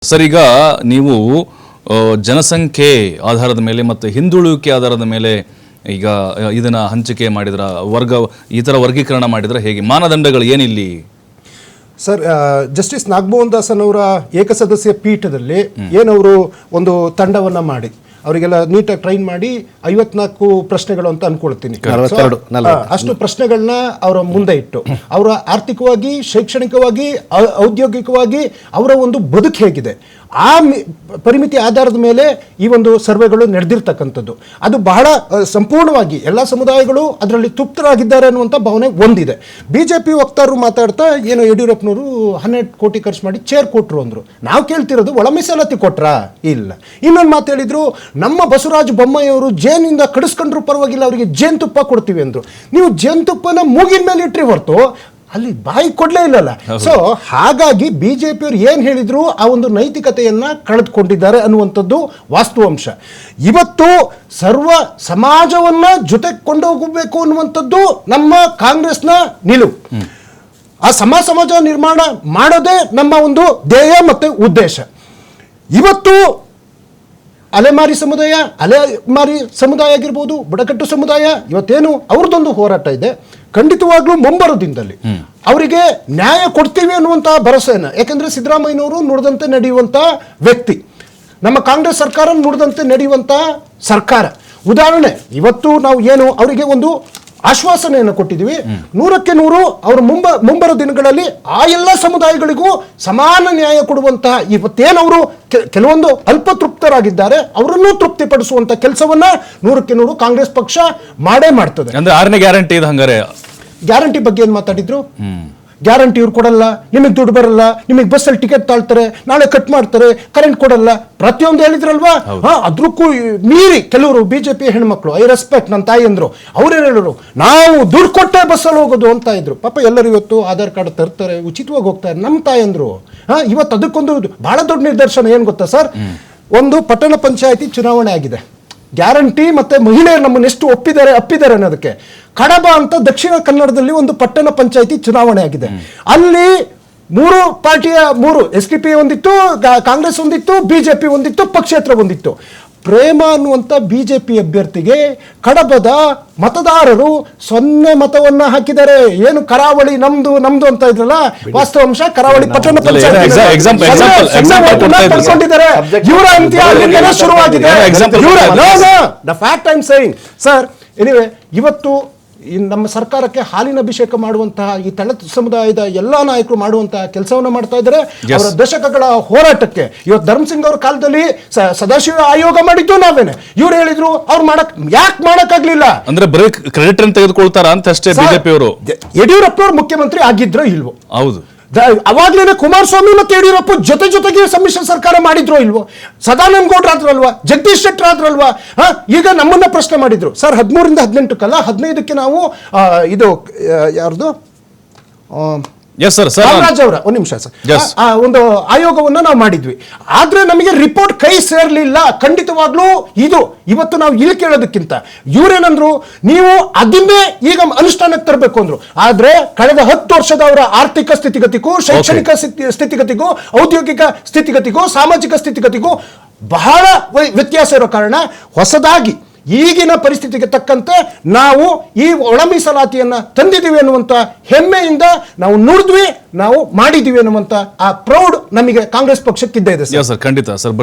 Sir, ಈಗ ನೀವು ಜನಸಂಖ್ಯೆ ಆಧಾರದ ಮೇಲೆ ಮತ್ತು ಹಿಂದುಳುವಿಕೆ ಆಧಾರದ ಮೇಲೆ ಈಗ ಇದನ್ನ ಹಂಚಿಕೆ ಮಾಡಿದ್ರ ಈ ಥರ ವರ್ಗೀಕರಣ ಮಾಡಿದ್ರೆ ಹೇಗೆ? ಮಾನದಂಡಗಳು ಏನಿಲ್ಲಿ? ಸರ್, ಜಸ್ಟಿಸ್ ನಾಗಮೋಹನ್ ದಾಸನ್ ಅವರ ಏಕಸದಸ್ಯ ಪೀಠದಲ್ಲಿ ಏನವರು ಒಂದು ತಂಡವನ್ನ ಮಾಡಿ ಅವರಿಗೆಲ್ಲ ನೀಟಾಗಿ ಟ್ರೈನ್ ಮಾಡಿ 54 ಪ್ರಶ್ನೆಗಳು ಅಂತ ಅನ್ಕೊಳ್ತೀನಿ. ಅಷ್ಟು ಪ್ರಶ್ನೆಗಳನ್ನ ಅವರ ಮುಂದೆ ಇಟ್ಟು ಅವರ ಆರ್ಥಿಕವಾಗಿ, ಶೈಕ್ಷಣಿಕವಾಗಿ, ಔದ್ಯೋಗಿಕವಾಗಿ ಅವರ ಒಂದು ಬದುಕು ಹೇಗಿದೆ ಆ ಪರಿಮಿತಿ ಆಧಾರದ ಮೇಲೆ ಈ ಒಂದು ಸರ್ವೆಗಳು ನಡೆದಿರ್ತಕ್ಕಂಥದ್ದು. ಅದು ಬಹಳ ಸಂಪೂರ್ಣವಾಗಿ ಎಲ್ಲ ಸಮುದಾಯಗಳು ಅದರಲ್ಲಿ ತೃಪ್ತರಾಗಿದ್ದಾರೆ ಅನ್ನುವಂಥ ಭಾವನೆ ಒಂದಿದೆ. ಬಿಜೆಪಿ ವಕ್ತಾರರು ಮಾತಾಡ್ತಾ ಏನೋ ಯಡಿಯೂರಪ್ಪನವರು 12 ಕೋಟಿ ಖರ್ಚು ಮಾಡಿ ಚೇರ್ ಕೊಟ್ಟರು ಅಂದರು. ನಾವು ಕೇಳ್ತಿರೋದು ಒಳ ಮೀಸಲಾತಿ ಕೊಟ್ರಾ? ಇಲ್ಲ. ಇನ್ನೊಂದು ಮಾತು ಹೇಳಿದ್ರು, ನಮ್ಮ ಬಸವರಾಜ ಬೊಮ್ಮಾಯಿ ಅವರು ಜೇನಿಂದ ಕಡಿಸ್ಕೊಂಡ್ರು ಪರವಾಗಿಲ್ಲ, ಅವರಿಗೆ ಜೇನುತುಪ್ಪ ಕೊಡ್ತೀವಿ ಅಂದರು. ನೀವು ಜೇನುತುಪ್ಪನ ಮೂಗಿನ ಮೇಲೆ ಇಟ್ಟರೆ ಹೊರತು ಅಲ್ಲಿ ಬಾಯಿ ಕೊಡ್ಲೇ ಇಲ್ಲಲ್ಲ. ಸೊ ಹಾಗಾಗಿ ಬಿಜೆಪಿಯವರು ಏನು ಹೇಳಿದ್ರು ಆ ಒಂದು ನೈತಿಕತೆಯನ್ನ ಕಳೆದುಕೊಂಡಿದ್ದಾರೆ ಅನ್ನುವಂಥದ್ದು ವಾಸ್ತವಾಂಶ. ಇವತ್ತು ಸರ್ವ ಸಮಾಜವನ್ನ ಜೊತೆಗೆ ಕೊಂಡೋಗಬೇಕು ಅನ್ನುವಂಥದ್ದು ನಮ್ಮ ಕಾಂಗ್ರೆಸ್ನ ನಿಲುವು. ಆ ಸಮಾಜ ನಿರ್ಮಾಣ ಮಾಡೋದೇ ನಮ್ಮ ಒಂದು ಧ್ಯೇಯ ಮತ್ತೆ ಉದ್ದೇಶ. ಇವತ್ತು ಅಲೆಮಾರಿ ಸಮುದಾಯ ಆಗಿರ್ಬೋದು, ಬುಡಕಟ್ಟು ಸಮುದಾಯ, ಇವತ್ತೇನು ಅವ್ರದ್ದೊಂದು ಹೋರಾಟ ಇದೆ. ಖಂಡಿತವಾಗ್ಲೂ ಮುಂಬರೋದಿಂದಲ್ಲಿ ಅವರಿಗೆ ನ್ಯಾಯ ಕೊಡ್ತೀವಿ ಅನ್ನುವಂಥ ಭರವಸೆಯನ್ನು, ಯಾಕೆಂದ್ರೆ ಸಿದ್ದರಾಮಯ್ಯನವರು ನುಡಿದಂತೆ ನಡೆಯುವಂಥ ವ್ಯಕ್ತಿ, ನಮ್ಮ ಕಾಂಗ್ರೆಸ್ ಸರ್ಕಾರ ನುಡಿದಂತೆ ನಡೆಯುವಂಥ ಸರ್ಕಾರ. ಉದಾಹರಣೆ, ಇವತ್ತು ನಾವು ಏನು ಅವರಿಗೆ ಒಂದು ಆಶ್ವಾಸನೆಯನ್ನು ಕೊಟ್ಟಿದ್ದೀವಿ, 100ಕ್ಕೆ 100 ಅವರು ಮುಂಬರೋ ದಿನಗಳಲ್ಲಿ ಆ ಎಲ್ಲ ಸಮುದಾಯಗಳಿಗೂ ಸಮಾನ ನ್ಯಾಯ ಕೊಡುವಂತಹ, ಇವತ್ತೇನವರು ಕೆಲವೊಂದು ಅಲ್ಪತೃಪ್ತರಾಗಿದ್ದಾರೆ ಅವರನ್ನು ತೃಪ್ತಿಪಡಿಸುವಂತ ಕೆಲಸವನ್ನ 100ಕ್ಕೆ 100 ಕಾಂಗ್ರೆಸ್ ಪಕ್ಷ ಮಾಡೇ ಮಾಡ್ತದೆ. ಅಂದ್ರೆ 6ನೇ ಗ್ಯಾರಂಟಿ ಇದು. ಹಂಗಾರೆ ಗ್ಯಾರಂಟಿ ಬಗ್ಗೆ ಏನ್ ಮಾತಾಡಿದ್ರು? ಗ್ಯಾರಂಟಿ ಇವ್ರು ಕೊಡಲ್ಲ, ನಿಮಗೆ ದುಡ್ಡು ಬರಲ್ಲ, ನಿಮಗೆ ಬಸ್ಸಲ್ಲಿ ಟಿಕೆಟ್ ತಾಳ್ತಾರೆ, ನಾಳೆ ಕಟ್ ಮಾಡ್ತಾರೆ, ಕರೆಂಟ್ ಕೊಡಲ್ಲ, ಪ್ರತಿಯೊಂದು ಹೇಳಿದ್ರಲ್ವಾ. ಅದ್ರಕ್ಕೂ ಮೀರಿ ಕೆಲವರು ಬಿಜೆಪಿ ಹೆಣ್ಮಕ್ಳು, ಐ ರೆಸ್ಪೆಕ್ಟ್, ನನ್ನ ತಾಯಿ ಅಂದ್ರು, ಅವ್ರೇನು ಹೇಳಿದ್ರು, ನಾವು ದುಡ್ಡು ಕೊಟ್ಟೆ ಬಸ್ಸಲ್ಲಿ ಹೋಗೋದು ಅಂತ ಇದ್ರು. ಪಾಪ ಎಲ್ಲರೂ ಇವತ್ತು ಆಧಾರ್ ಕಾರ್ಡ್ ತರ್ತಾರೆ, ಉಚಿತವಾಗಿ ಹೋಗ್ತಾರೆ. ನಮ್ಮ ತಾಯಿ ಅಂದ್ರು. ಇವತ್ತು ಅದಕ್ಕೊಂದು ಬಹಳ ದೊಡ್ಡ ನಿದರ್ಶನ ಏನ್ ಗೊತ್ತಾ ಸರ್? ಒಂದು ಪಟ್ಟಣ ಪಂಚಾಯತಿ ಚುನಾವಣೆ ಆಗಿದೆ. ಗ್ಯಾರಂಟಿ ಮತ್ತೆ ಮಹಿಳೆಯರು ನಮ್ಮನ್ನು ಎಷ್ಟು ಅಪ್ಪಿದ್ದಾರೆ ಅನ್ನೋದಕ್ಕೆ. ಕಡಬ ಅಂತ ದಕ್ಷಿಣ ಕನ್ನಡದಲ್ಲಿ ಒಂದು ಪಟ್ಟಣ ಪಂಚಾಯತಿ ಚುನಾವಣೆ ಆಗಿದೆ. ಅಲ್ಲಿ 3 ಪಾರ್ಟಿಯ 3 SDP ಒಂದಿತ್ತು, ಕಾಂಗ್ರೆಸ್ ಒಂದಿತ್ತು, ಬಿಜೆಪಿ ಒಂದಿತ್ತು, ಪಕ್ಷೇತರ ಒಂದಿತ್ತು. ಪ್ರೇಮ ಅನ್ನುವಂಥ ಬಿಜೆಪಿ ಅಭ್ಯರ್ಥಿಗೆ ಕಡಬದ ಮತದಾರರು 0 ಮತವನ್ನ ಹಾಕಿದ್ದಾರೆ. ಏನು ಕರಾವಳಿ ನಮ್ದು ಅಂತ ಇದ್ರಲ್ಲ, ವಾಸ್ತವಾಂಶ ಕರಾವಳಿ ಪಟ್ಟಣ ಪಡ್ಕೊಂಡಿದ್ದಾರೆ. ಇವರ ಅಂತ್ಯ ಶುರುವಾಗಿದೆ. ಸರ್, ಎನಿವೆ, ಇವತ್ತು ನಮ್ಮ ಸರ್ಕಾರಕ್ಕೆ ಹಾಲಿನ ಅಭಿಷೇಕ ಮಾಡುವಂತಹ ಈ ತಳದ ಸಮುದಾಯದ ಎಲ್ಲಾ ನಾಯಕರು ಮಾಡುವಂತಹ ಕೆಲಸವನ್ನ ಮಾಡ್ತಾ ಇದ್ದಾರೆ. ಅವರ ದಶಕಗಳ ಹೋರಾಟಕ್ಕೆ ಇವತ್ತು ಧರ್ಮಸಿಂಗ್ ಅವರ ಕಾಲದಲ್ಲಿ ಸದಾಶಿವ ಆಯೋಗ ಮಾಡಿದ್ದು ನಾವೇನೆ. ಇವ್ರು ಹೇಳಿದ್ರು ಅವ್ರು ಯಾಕೆ ಮಾಡಕ್ಕಾಗ್ಲಿಲ್ಲ ಅಂದ್ರೆ ಬರೀ ಕ್ರೆಡಿಟ್ ಅನ್ನು ತೆಗೆದುಕೊಳ್ತಾರ ಅಂತ ಅಷ್ಟೇ. ಬಿಜೆಪಿ ಅವರು, ಯಡಿಯೂರಪ್ಪನವರು ಮುಖ್ಯಮಂತ್ರಿ ಆಗಿದ್ರೋ ಇಲ್ವೋ? ಹೌದು. ಅವಾಗ್ಲೇನೆ ಕುಮಾರಸ್ವಾಮಿ ಮತ್ತೆ ಯಡಿಯೂರಪ್ಪ ಜೊತೆಗೆ ಸಮ್ಮಿಶ್ರ ಸರ್ಕಾರ ಮಾಡಿದ್ರೋ ಇಲ್ವೋ? ಸದಾನಂದ ಗೌಡ್ರ ಆದ್ರಲ್ವಾ, ಜಗದೀಶ್ ಶೆಟ್ಟರ್ ಆದ್ರಲ್ವಾ? ಈಗ ನಮ್ಮನ್ನ ಪ್ರಶ್ನೆ ಮಾಡಿದ್ರು ಸರ್. 13ರಿಂದ 18ಕ್ಕಲ್ಲ, 15ಕ್ಕೆ ನಾವು ಇದು ಯಾರ್ದು ರಾಮರಾಜ್ ಅವರ ಒಂದು ನಿಮಿಷ ಸರ್, ಒಂದು ಆಯೋಗವನ್ನ ನಾವು ಮಾಡಿದ್ವಿ. ಆದ್ರೆ ನಮಗೆ ರಿಪೋರ್ಟ್ ಕೈ ಸೇರ್ಲಿಲ್ಲ. ಖಂಡಿತವಾಗ್ಲೂ ಇವತ್ತು ನಾವು ಇಲ್ಲಿ ಕೇಳೋದಕ್ಕಿಂತ ಇವ್ರೇನಂದ್ರು, ನೀವು ಅದನ್ನೇ ಈಗ ಅನುಷ್ಠಾನಕ್ಕೆ ತರಬೇಕು ಅಂದ್ರು. ಆದ್ರೆ ಕಳೆದ 10 ವರ್ಷದ ಅವರ ಆರ್ಥಿಕ ಸ್ಥಿತಿಗತಿಗೂ, ಶೈಕ್ಷಣಿಕ ಸ್ಥಿತಿಗತಿಗೂ, ಔದ್ಯೋಗಿಕ ಸ್ಥಿತಿಗತಿಗೂ, ಸಾಮಾಜಿಕ ಸ್ಥಿತಿಗತಿಗೂ ಬಹಳ ವ್ಯತ್ಯಾಸ ಇರೋ ಕಾರಣ ಹೊಸದಾಗಿ ಈಗಿನ ಪರಿಸ್ಥಿತಿಗೆ ತಕ್ಕಂತೆ ನಾವು ಈ ಒಳ ಮೀಸಲಾತಿಯನ್ನ ತಂದಿದ್ದೀವಿ ಅನ್ನುವಂತ ಹೆಮ್ಮೆಯಿಂದ ನಾವು ನುಡಿದ್ವಿ, ನಾವು ಮಾಡಿದ್ದೀವಿ ಅನ್ನುವಂತ ಆ ಪ್ರೌಡ್ ನಮಗೆ ಕಾಂಗ್ರೆಸ್ ಪಕ್ಷಕ್ಕಿದ್ದೇ ಇದೆ ಸರ್. ಖಂಡಿತ ಸರ್.